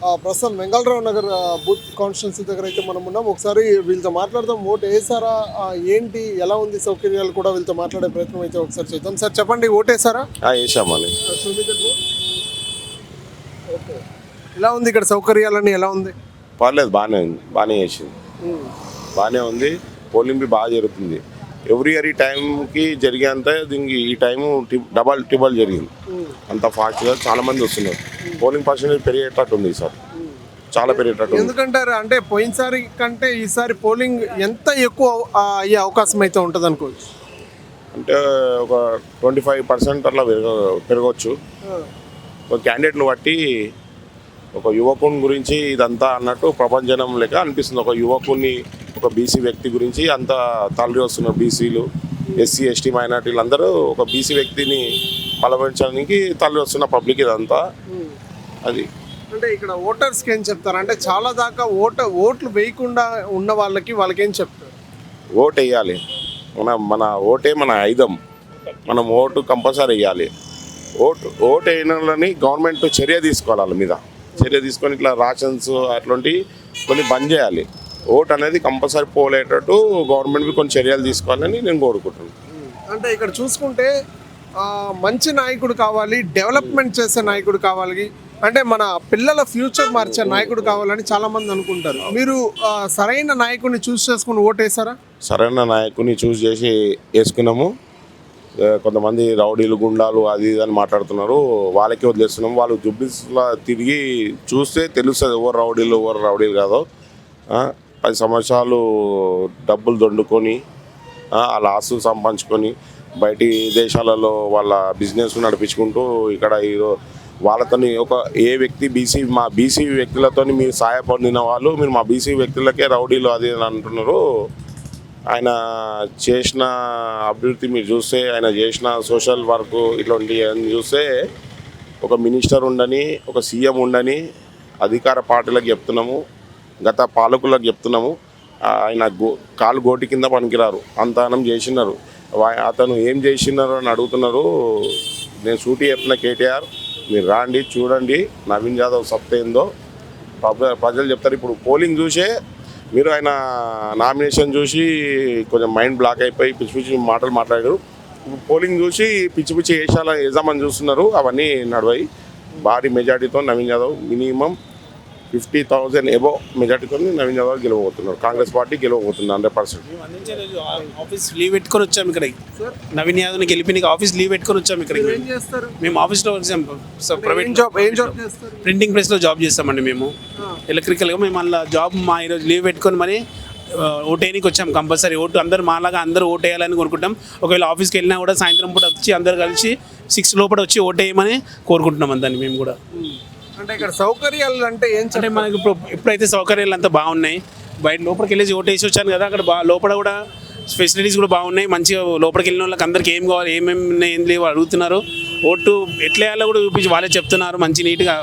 ప్రస్తుతం Vengala Rao Nagar booth constituency దగ్గర అయితే మనం ఉన్నాం. ఒకసారి వీళ్ళతో మాట్లాడదాం. ఓటు వేసారా, ఏంటి, ఎలా ఉంది సౌకర్యాలు కూడా వీళ్ళతో మాట్లాడే ప్రయత్నం అయితే ఒకసారి చేద్దాం. సార్ చెప్పండి, ఓటేసారా? వేసామని. ఓకే, ఎలా ఉంది ఇక్కడ సౌకర్యాలన్నీ ఎలా ఉంది? పర్లేదు, బాగానే ఉంది, బాగానే చేసింది, బాగానే ఉంది. పోలింగ్ బాగా జరుగుతుంది. ఎవ్రీ ఇయర్ ఈ టైంకి జరిగేంత దీనికి ఈ టైము ట్రిబల్ జరిగింది. అంత ఫాస్ట్గా చాలా మంది వస్తున్నారు. పోలింగ్ పర్సెంటేజ్ పెరిగేటట్టు ఉంది సార్, చాలా పెరిగేటట్టు. ఎందుకంటారు అంటే పోయినసారి కంటే ఈసారి పోలింగ్ ఎంత ఎక్కువ అయ్యే అవకాశం అయితే ఉంటుంది అనుకోవచ్చు? అంటే ఒక 25% అట్లా పెరగవచ్చు. ఒక క్యాండిడేట్ను బట్టి ఒక యువకుని గురించి ఇదంతా అన్నట్టు ప్రపంచం లెక్క అనిపిస్తుంది. ఒక యువకుని, ఒక బీసీ వ్యక్తి గురించి అంతా తరలి వస్తున్నారు. బీసీలు, ఎస్సీ, ఎస్టీ, మైనార్టీలు అందరూ ఒక బీసీ వ్యక్తిని బలపరచడానికి తరలి వస్తున్న పబ్లిక్ ఇదంతా. అది అంటే ఇక్కడ ఓటర్స్కి ఏం చెప్తారు అంటే చాలా దాకా ఓట్లు వేయకుండా ఉన్న వాళ్ళకి ఏం చెప్తారు? ఓటు వేయాలి. మన ఓటే మన ఆయుధం. మనం ఓటు కంపల్సరీ వేయాలి. ఓటు వేయడాలని గవర్నమెంట్ చర్య తీసుకోవాలి. వాళ్ళ మీద చర్య తీసుకొని ఇట్లా రాషన్స్ అట్లాంటివి కొన్ని బంద్ చేయాలి. ఓటు అనేది కంపల్సరీ పోలేటట్టు గవర్నమెంట్ కొన్ని చర్యలు తీసుకోవాలని నేను కోరుకుంటున్నాను. అంటే ఇక్కడ చూసుకుంటే మంచి నాయకుడు కావాలి, డెవలప్మెంట్ చేసే నాయకుడు కావాలి, అంటే మన పిల్లల ఫ్యూచర్ మార్చే నాయకుడు కావాలని చాలామంది అనుకుంటారు. మీరు సరైన నాయకుడిని చూస్ చేసుకుని ఓటేసారా? సరైన నాయకుడిని చూస్ చేసి వేసుకున్నాము. కొంతమంది రౌడీలు, గుండాలు అది ఇది అని మాట్లాడుతున్నారు. వాళ్ళకి వదిలేస్తున్నాము. వాళ్ళు జుబ్లీస్లో తిరిగి చూస్తే తెలుస్తుంది ఎవరు రౌడీలు కాదో. 10 సంవత్సరాలు డబ్బులు దొండుకొని వాళ్ళ ఆస్తులు సంపాదించుకొని బయటి దేశాలలో వాళ్ళ బిజినెస్ నడిపించుకుంటూ ఇక్కడ వాళ్ళతో ఒక మా బీసీ వ్యక్తులతో మీరు సహాయపడిన వాళ్ళు మీరు మా బీసీ వ్యక్తులకే రౌడీలు అది అని అంటున్నారు. ఆయన చేసిన అభివృద్ధి మీరు చూస్తే, ఆయన చేసిన సోషల్ వర్క్ ఇట్లాంటివన్నీ చూస్తే ఒక మినిస్టర్ ఉండని, ఒక సీఎం ఉండని అధికార పార్టీలకు చెప్తున్నాము, గత పాలకులకు చెప్తున్నాము. ఆయన కాలు గోటి కింద పనికిరారు, అంతనం చేసినారు. అతను ఏం చేసినారు అని అడుగుతున్నారు. నేను సూటి చెప్పిన కేటీఆర్, మీరు రాండి, చూడండి నవీన్ యాదవ్ సత్తా ఏందో ప్రజలు చెప్తారు. ఇప్పుడు పోలింగ్ చూసే మీరు ఆయన నామినేషన్ చూసి కొంచెం మైండ్ బ్లాక్ అయిపోయి పిచ్చి పిచ్చి మాటలు మాట్లాడారు. ఇప్పుడు పోలింగ్ చూసి పిచ్చి పిచ్చి వేసామని చూస్తున్నారు. అవన్నీ నడవాయి. భారీ మెజార్టీతో నవీన్ యాదవ్ మినిమం 50,000 ఎబో మెజార్టీతో నవీన్ యాదవ్ గెలవబోతున్నారు. కాంగ్రెస్ పార్టీ గెలవబోతుంది 100%. ఆఫీస్ లీవ్ పెట్టుకొని వచ్చాము ఇక్కడ. నవీన్ యాదవ్ని గెలిపి ఆఫీస్ లీవ్ పెట్టుకొని వచ్చాము ఇక్కడ. మేము ఆఫీస్లో ప్రైవేట్ జాబ్ ప్రింటింగ్ ప్రెస్లో జాబ్ చేస్తామండి. మేము ఎలక్ట్రికల్గా మేము అలా జాబ్ ఈరోజు లీవ్ పెట్టుకొని మరి ఓటేయడానికి వచ్చాము. కంపల్సరీ ఓటు అందరూ మాలాగా అందరూ ఓటేయాలని కోరుకుంటాం. ఒకవేళ ఆఫీస్కి వెళ్ళినా కూడా సాయంత్రం పూట వచ్చి అందరు కలిసి 6 లోపల వచ్చి ఓటేయమని కోరుకుంటున్నాం అందని మేము కూడా. అంటే ఇక్కడ సౌకర్యాలు అంటే అంటే మనకి ఇప్పుడైతే సౌకర్యాలు అంతా బాగున్నాయి. బయట లోపలికి వెళ్ళేసి ఓటేసి వచ్చాను కదా, అక్కడ లోపల కూడా ఫెసిలిటీస్ కూడా బాగున్నాయి. మంచిగా లోపలికి వెళ్ళిన వాళ్ళకి అందరికి ఏం కావాలి, ఏమేమి ఉన్నాయి, ఏం లేవు అడుగుతున్నారు. ఓటు ఎట్లా వేయాలో కూడా చూపించి వాళ్ళే చెప్తున్నారు. మంచి నీట్గా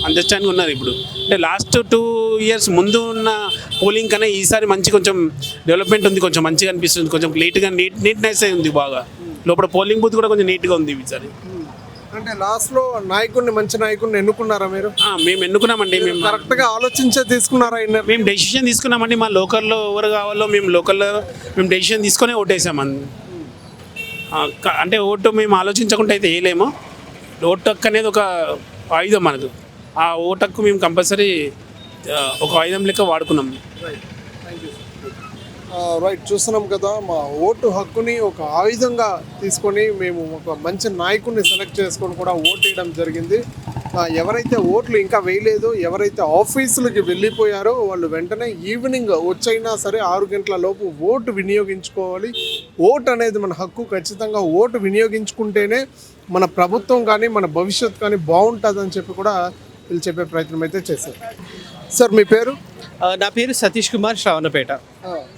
అండర్స్టాండింగ్ ఉన్నారు. ఇప్పుడు అంటే లాస్ట్ 2 years ముందు ఉన్న పోలింగ్ కన్నా ఈసారి మంచి కొంచెం డెవలప్మెంట్ ఉంది, కొంచెం మంచిగా అనిపిస్తుంది. కొంచెం నీట్నెస్ ఉంది బాగా. లోపల పోలింగ్ బూత్ కూడా కొంచెం నీట్గా ఉంది ఈసారి. అంటే లాస్ట్లో మంచి నాయకుడిని ఎన్నుకున్నారా మీరు? మేము ఎన్నుకున్నామండి. మేము కరెక్ట్గా ఆలోచించే తీసుకున్నారా? మేము డెసిషన్ తీసుకున్నామండి. మా లోకల్లో ఎవరు కావాలో మేము డెసిషన్ తీసుకొని ఓటేసామండి. అంటే ఓటు మేము ఆలోచించకుండా అయితే వేయలేము. ఓటు హక్కు అనేది ఒక ఆయుధం మనకు. ఆ ఓటు హక్కు మేము కంపల్సరీ ఒక ఆయుధం లెక్క వాడుకున్నాం. రైట్, చూస్తున్నాం కదా, మా ఓటు హక్కుని ఒక ఆయుధంగా తీసుకొని మేము ఒక మంచి నాయకుడిని సెలెక్ట్ చేసుకొని కూడా ఓటు వేయడం జరిగింది. ఎవరైతే ఓట్లు ఇంకా వేయలేదో, ఎవరైతే ఆఫీసులకి వెళ్ళిపోయారో వాళ్ళు వెంటనే ఈవినింగ్ వచ్చైనా సరే 6 గంటల లోపు ఓటు వినియోగించుకోవాలి. ఓటు అనేది మన హక్కు. ఖచ్చితంగా ఓటు వినియోగించుకుంటేనే మన ప్రభుత్వం కానీ మన భవిష్యత్తు కానీ బాగుంటుందని చెప్పి కూడా వీళ్ళు చెప్పే ప్రయత్నం అయితే చేశారు. సార్ మీ పేరు? నా పేరు సతీష్ కుమార్, శ్రావణపేట.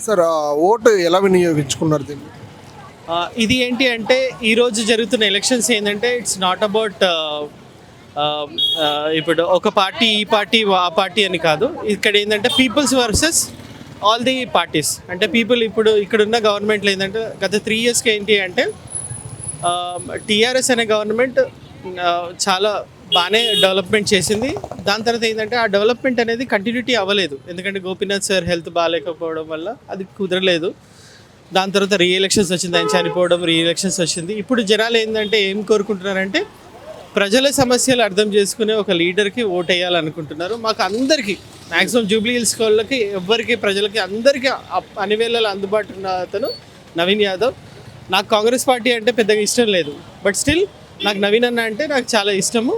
సార్ ఓటు ఎలా వినియోగించుకున్నారు దీన్ని? ఇది ఏంటి అంటే ఈరోజు జరుగుతున్న ఎలక్షన్స్ ఏంటంటే ఇట్స్ నాట్ అబౌట్ ఇప్పుడు ఒక పార్టీ ఈ పార్టీ ఆ పార్టీ అని కాదు. ఇక్కడ ఏంటంటే people's versus all the parties. అంటే పీపుల్ ఇప్పుడు ఇక్కడున్న గవర్నమెంట్లో ఏంటంటే గత 3 yearsకి ఏంటి అంటే టీఆర్ఎస్ అనే గవర్నమెంట్ చాలా బాగానే డెవలప్మెంట్ చేసింది. దాని తర్వాత ఏంటంటే ఆ డెవలప్మెంట్ అనేది కంటిన్యూటీ అవ్వలేదు, ఎందుకంటే గోపీనాథ్ సార్ హెల్త్ బాగాలేకపోవడం వల్ల అది కుదరలేదు. దాని తర్వాత రీఎలక్షన్స్ వచ్చింది, ఆయన చనిపోవడం, రీఎలక్షన్స్ వచ్చింది. ఇప్పుడు జనాలు ఏంటంటే ఏం కోరుకుంటున్నారంటే ప్రజల సమస్యలు అర్థం చేసుకునే ఒక లీడర్కి ఓట్ వేయాలనుకుంటున్నారు. మాకు అందరికీ మ్యాక్సిమం జూబ్లీ హిల్స్ వాళ్ళకి ఎవరికి ప్రజలకి అందరికీ అన్ని వేళల్లో అందుబాటులో ఉన్న అతను నవీన్ యాదవ్. నాకు కాంగ్రెస్ పార్టీ అంటే పెద్దగా ఇష్టం లేదు, బట్ స్టిల్ నాకు నవీన్ అన్న అంటే నాకు చాలా ఇష్టము.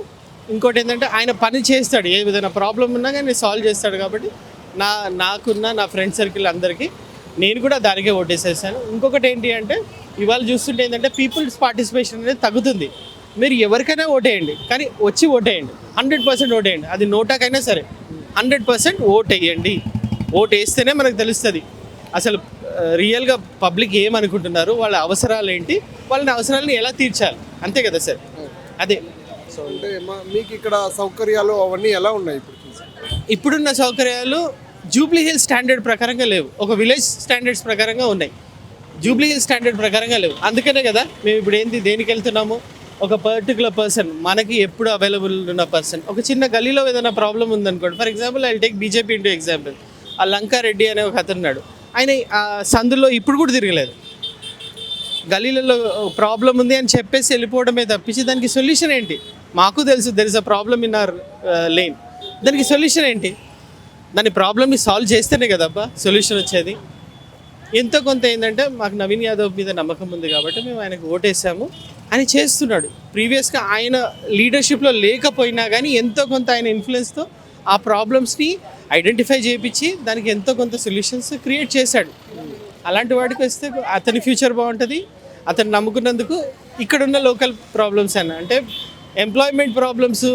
ఇంకోటి ఏంటంటే ఆయన పని చేస్తాడు, ఏ విధంగా ప్రాబ్లం ఉన్నా కానీ సాల్వ్ చేస్తాడు. కాబట్టి నాకున్న నా ఫ్రెండ్ సర్కిల్ అందరికీ నేను కూడా దానికే ఓటేసేసాను. ఇంకొకటి ఏంటి అంటే ఇవాళ చూస్తుంటే ఏంటంటే పీపుల్స్ పార్టిసిపేషన్ అనేది తగ్గుతుంది. మీరు ఎవరికైనా ఓటేయండి, కానీ వచ్చి ఓటేయండి, 100% ఓటేయండి. అది నోటాకైనా సరే 100% ఓట్ వేయండి. ఓట్ వేస్తేనే మనకు తెలుస్తుంది అసలు రియల్గా పబ్లిక్ ఏమనుకుంటున్నారు, వాళ్ళ అవసరాలు ఏంటి, వాళ్ళని అవసరాలను ఎలా తీర్చాలి, అంతే కదా సార్. అదే సో అంటే మీకు ఇక్కడ సౌకర్యాలు అవన్నీ ఎలా ఉన్నాయి ఇప్పుడు? ఇప్పుడున్న సౌకర్యాలు జూబ్లీ హిల్స్ స్టాండర్డ్ ప్రకారంగా లేవు, ఒక విలేజ్ స్టాండర్డ్స్ ప్రకారంగా ఉన్నాయి. జూబ్లీ హిల్స్ స్టాండర్డ్ ప్రకారంగా లేవు. అందుకనే కదా మేము ఇప్పుడు దేనికి వెళ్తున్నాము, ఒక పర్టికులర్ పర్సన్ మనకి ఎప్పుడు అవైలబుల్ ఉన్న పర్సన్. ఒక చిన్న గలీలో ఏదైనా ప్రాబ్లం ఉందనుకోండి, for example I take BJP into example. ఆ లంకారెడ్డి అనే ఒక అతను ఉన్నాడు, ఆయన ఆ సందులో ఇప్పుడు కూడా తిరగలేదు. గలీలలో ప్రాబ్లం ఉంది అని చెప్పేసి వెళ్ళిపోవడమే తప్పించి దానికి సొల్యూషన్ ఏంటి? మాకు తెలుసు there is a problem in our lane, దానికి సొల్యూషన్ ఏంటి? దాని ప్రాబ్లమ్ని సాల్వ్ చేస్తేనే కదబ్బా సొల్యూషన్ వచ్చేది. ఎంతో కొంత ఏంటంటే మాకు నవీన్ యాదవ్ మీద నమ్మకం ఉంది కాబట్టి మేము ఆయనకు ఓటేసాము. ఆయన చేస్తున్నాడు. ప్రీవియస్గా ఆయన లీడర్షిప్లో లేకపోయినా కానీ ఎంతో కొంత ఆయన ఇన్ఫ్లుయెన్స్తో ఆ ప్రాబ్లమ్స్ని ఐడెంటిఫై చేయించి దానికి ఎంతో కొంత సొల్యూషన్స్ క్రియేట్ చేశాడు. అలాంటి వాటికి వస్తే అతని ఫ్యూచర్ బాగుంటుంది. అతను నమ్ముకున్నందుకు ఇక్కడున్న లోకల్ ప్రాబ్లమ్స్ అంటే ఎంప్లాయ్మెంట్ ప్రాబ్లమ్స్,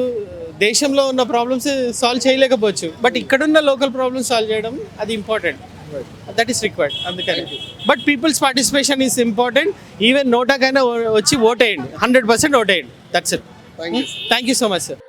దేశంలో ఉన్న ప్రాబ్లమ్స్ సాల్వ్ చేయలేకపోవచ్చు, బట్ ఇక్కడున్న లోకల్ ప్రాబ్లమ్స్ సాల్వ్ చేయడం అది ఇంపార్టెంట్, దట్ ఈస్ రిక్వైర్డ్. అందుకని but people's participation is important. Even నోటాకైనా వచ్చి ఓటేయండి, 100% ఓటేయండి. That's it. Thank you so much sir.